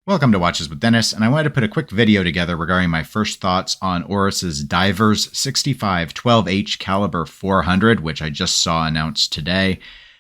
Welcome to Watches with Dennis, and I wanted to put a quick video together regarding my first thoughts on Oris's Divers 65 12H Calibre 400, which I just saw announced today.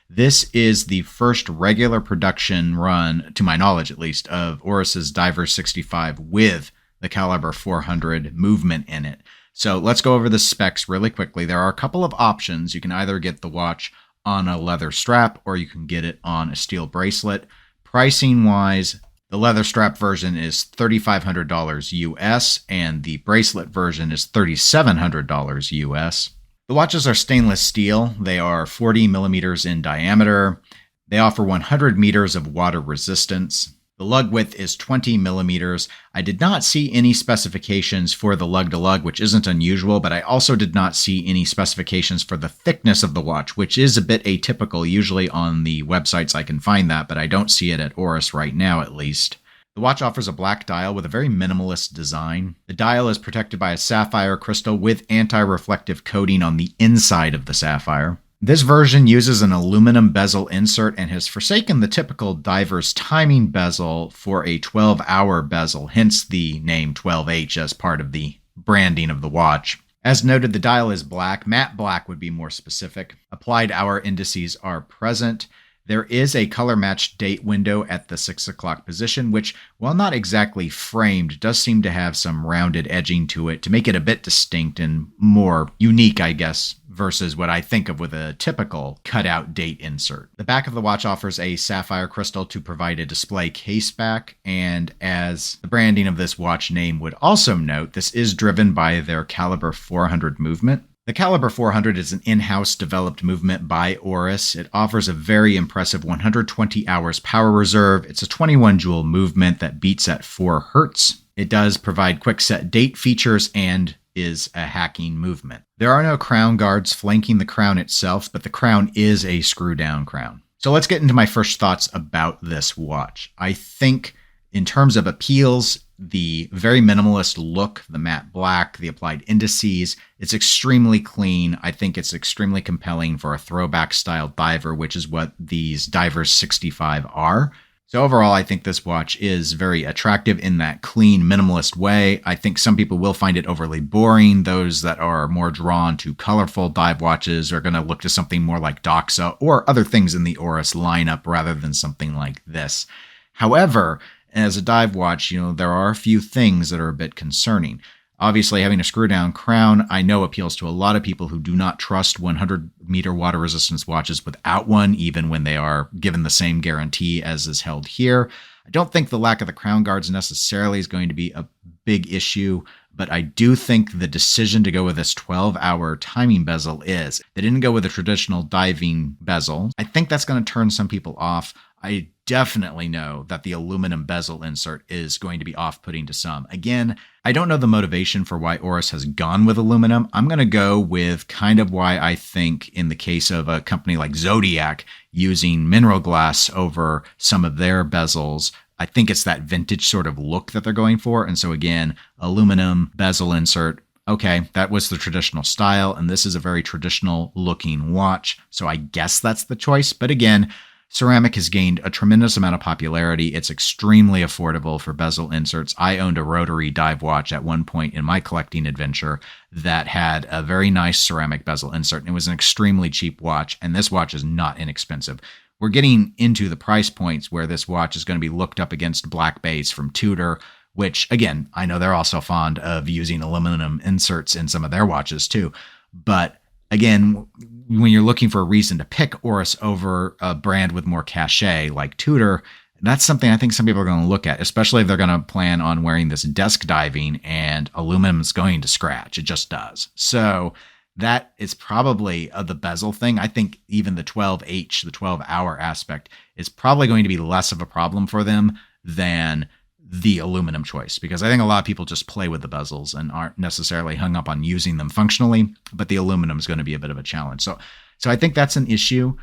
This is the first regular production run, to my knowledge at least, of Oris's Divers 65 with the Calibre 400 movement in it. So let's go over the specs really quickly. There are a couple of options. You can either get the watch on a leather strap or you can get it on a steel bracelet. Pricing wise, the leather strap version is $3,500 US and the bracelet version is $3,700 US. The watches are stainless steel. They are 40 millimeters in diameter. They offer 100 meters of water resistance. The lug width is 20 millimeters. I did not see any specifications for the lug-to-lug, which isn't unusual, but I also did not see any specifications for the thickness of the watch, which is a bit atypical. Usually on the websites I can find that, but I don't see it at Oris right now at least. The watch offers a black dial with a very minimalist design. The dial is protected by a sapphire crystal with anti-reflective coating on the inside of the sapphire. This version uses an aluminum bezel insert and has forsaken the typical diver's timing bezel for a 12-hour bezel, hence the name 12H as part of the branding of the watch. As noted, the dial is black. Matte black would be more specific. Applied hour indices are present. There is a color-matched date window at the 6 o'clock position, which, while not exactly framed, does seem to have some rounded edging to it to make it a bit distinct and more unique, I guess, versus what I think of with a typical cutout date insert. The back of the watch offers a sapphire crystal to provide a display case back, and as the branding of this watch name would also note, this is driven by their Calibre 400 movement. The Calibre 400 is an in-house developed movement by Oris. It offers a very impressive 120 hours power reserve. It's a 21 joule movement that beats at 4 hertz. It does provide quick set date features and is a hacking movement. There are no crown guards flanking the crown itself, but the crown is a screw-down crown. So let's get into my first thoughts about this watch. I think in terms of appeals, the very minimalist look, the matte black, the applied indices, it's extremely clean. I think it's extremely compelling for a throwback style diver, which is what these Divers 65 are. So overall, I think this watch is very attractive in that clean, minimalist way. I think some people will find it overly boring. Those that are more drawn to colorful dive watches are going to look to something more like Doxa or other things in the Oris lineup rather than something like this. However, as a dive watch, there are a few things that are a bit concerning. Obviously, having a screw-down crown, I know appeals to a lot of people who do not trust 100-meter water resistance watches without one, even when they are given the same guarantee as is held here. I don't think the lack of the crown guards necessarily is going to be a big issue, but I do think the decision to go with this 12-hour timing bezel is. They didn't go with a traditional diving bezel. I think that's going to turn some people off. I definitely know that the aluminum bezel insert is going to be off-putting to some. Again, I don't know the motivation for why Oris has gone with aluminum. I'm going to go with kind of why I think in the case of a company like Zodiac using mineral glass over some of their bezels, I think it's that vintage sort of look that they're going for. And so again, aluminum bezel insert. Okay, that was the traditional style, and this is a very traditional looking watch. So I guess that's the choice. But again, ceramic has gained a tremendous amount of popularity. It's extremely affordable for bezel inserts. I owned a rotary dive watch at one point in my collecting adventure that had a very nice ceramic bezel insert, and it was an extremely cheap watch, and this watch is not inexpensive. We're getting into the price points where this watch is going to be looked up against Black Bays from Tudor, which, again, I know they're also fond of using aluminum inserts in some of their watches too. But again, when you're looking for a reason to pick Oris over a brand with more cachet like Tudor, that's something I think some people are going to look at, especially if they're going to plan on wearing this desk diving and aluminum is going to scratch. It just does. So that is probably the bezel thing. I think even the 12H, the 12-hour aspect, is probably going to be less of a problem for them than the aluminum choice, because I think a lot of people just play with the bezels and aren't necessarily hung up on using them functionally, but the aluminum is going to be a bit of a challenge. So I think that's an issue.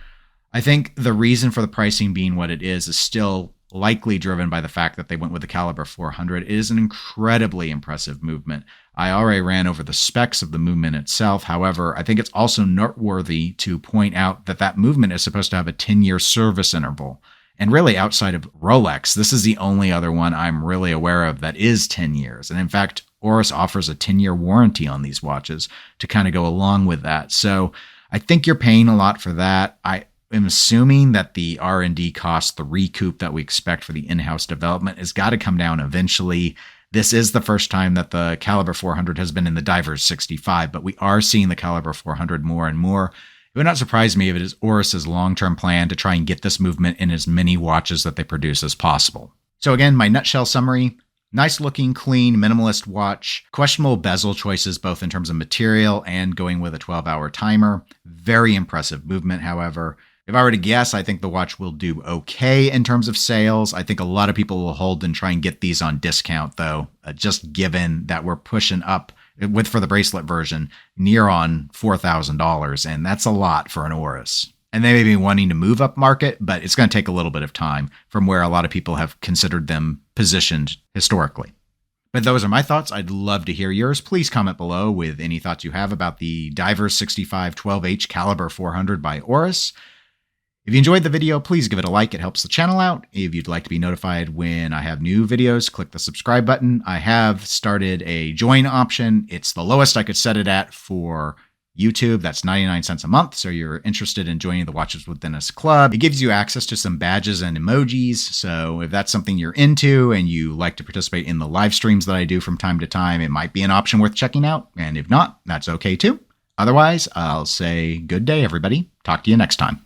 I think the reason for the pricing being what it is still likely driven by the fact that they went with the Calibre 400. It is an incredibly impressive movement. I already ran over the specs of the movement itself. However, I think it's also noteworthy to point out that that movement is supposed to have a 10-year service interval. And really, outside of Rolex, this is the only other one I'm really aware of that is 10 years. And in fact, Oris offers a 10-year warranty on these watches to kind of go along with that. So I think you're paying a lot for that. I am assuming that the R&D cost, the recoup that we expect for the in-house development, has got to come down eventually. This is the first time that the Calibre 400 has been in the Divers 65, but we are seeing the Calibre 400 more and more. It would not surprise me if it is Oris's long-term plan to try and get this movement in as many watches that they produce as possible. So again, my nutshell summary: nice looking, clean, minimalist watch. Questionable bezel choices, both in terms of material and going with a 12-hour timer. Very impressive movement, however. If I were to guess, I think the watch will do okay in terms of sales. I think a lot of people will hold and try and get these on discount, though, just given that we're pushing up for the bracelet version near on $4,000, and that's a lot for an Oris. And they may be wanting to move up market, but it's going to take a little bit of time from where a lot of people have considered them positioned historically. But those are my thoughts. I'd love to hear yours. Please comment below with any thoughts you have about the Divers 65 12H Calibre 400 by Oris. If you enjoyed the video, please give it a like. It helps the channel out. If you'd like to be notified when I have new videos, click the subscribe button. I have started a join option. It's the lowest I could set it at for YouTube. That's 99 cents a month. So you're interested in joining the Watches Within Us Club. It gives you access to some badges and emojis. So if that's something you're into and you like to participate in the live streams that I do from time to time, it might be an option worth checking out. And if not, that's okay too. Otherwise, I'll say good day, everybody. Talk to you next time.